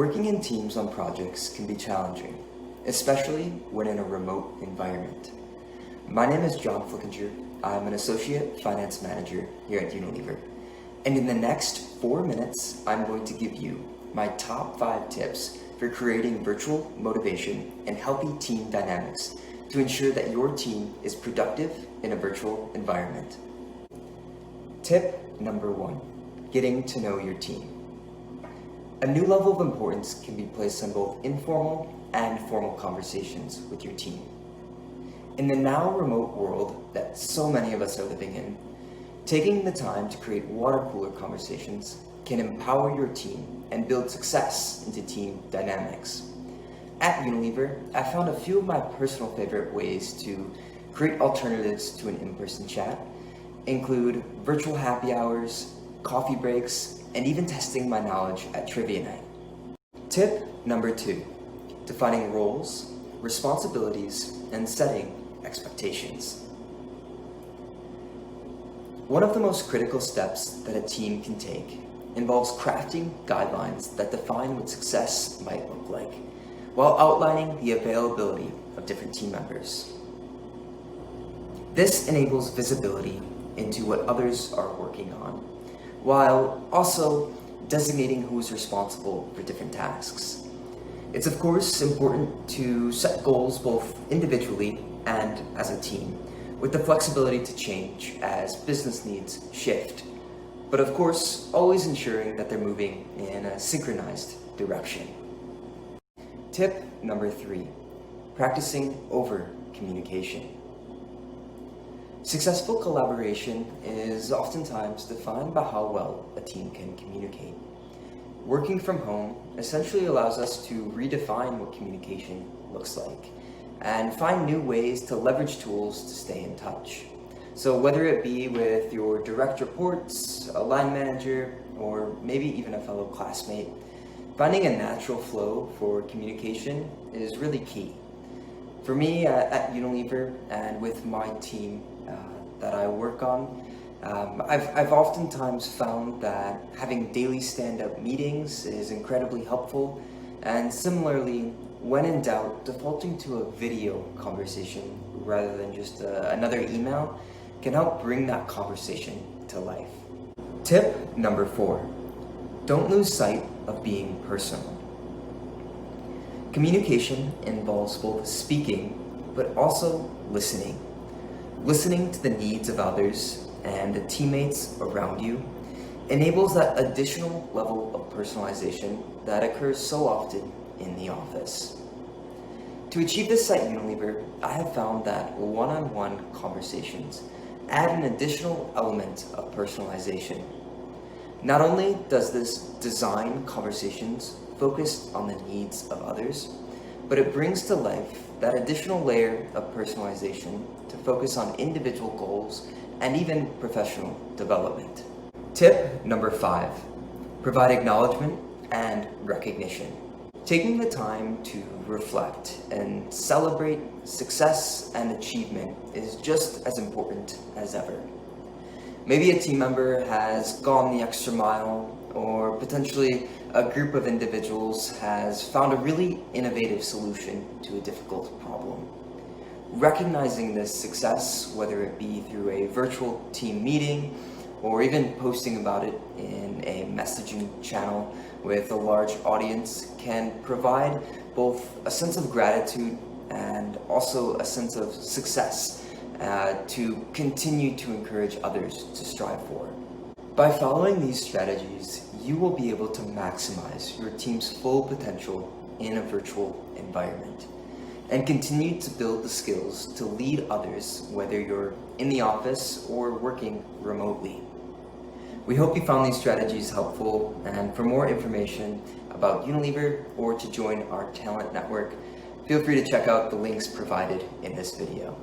Working in teams on projects can be challenging, especially when in a remote environment. My name is John Flickinger. I'm an Associate Finance Manager here at Unilever. And in the next 4 minutes, I'm going to give you my top 5 tips for creating virtual motivation and healthy team dynamics to ensure that your team is productive in a virtual environment. Tip number 1, getting to know your team. A new level of importance can be placed on both informal and formal conversations with your team. In the now remote world that so many of us are living in, taking the time to create water cooler conversations can empower your team and build success into team dynamics. At Unilever, I found a few of my personal favorite ways to create alternatives to an in-person chat include virtual happy hours, coffee breaks, and even testing my knowledge at trivia night. Tip number 2, defining roles, responsibilities, and setting expectations. One of the most critical steps that a team can take involves crafting guidelines that define what success might look like, while outlining the availability of different team members. This enables visibility into what others are working on, while also designating who is responsible for different tasks. It's of course important to set goals both individually and as a team, with the flexibility to change as business needs shift, but of course always ensuring that they're moving in a synchronized direction. Tip number 3, practicing over communication. Successful collaboration is oftentimes defined by how well a team can communicate. Working from home essentially allows us to redefine what communication looks like and find new ways to leverage tools to stay in touch. So whether it be with your direct reports, a line manager, or maybe even a fellow classmate, finding a natural flow for communication is really key. For me at Unilever and with my team that I work on, I've oftentimes found that having daily stand-up meetings is incredibly helpful, and similarly, when in doubt, defaulting to a video conversation rather than just another email can help bring that conversation to life. Tip number 4, don't lose sight of being personal. Communication involves both speaking, but also listening. Listening to the needs of others and the teammates around you enables that additional level of personalization that occurs so often in the office. To achieve this at Unilever, I have found that one-on-one conversations add an additional element of personalization. Not only does this design conversations focused on the needs of others, but it brings to life that additional layer of personalization to focus on individual goals and even professional development. Tip number 5, provide acknowledgement and recognition. Taking the time to reflect and celebrate success and achievement is just as important as ever. Maybe a team member has gone the extra mile, or potentially a group of individuals has found a really innovative solution to a difficult problem. Recognizing this success, whether it be through a virtual team meeting or even posting about it in a messaging channel with a large audience, can provide both a sense of gratitude and also a sense of success to continue to encourage others to strive for. By following these strategies, you will be able to maximize your team's full potential in a virtual environment and continue to build the skills to lead others, whether you're in the office or working remotely. We hope you found these strategies helpful, and for more information about Unilever or to join our talent network, feel free to check out the links provided in this video.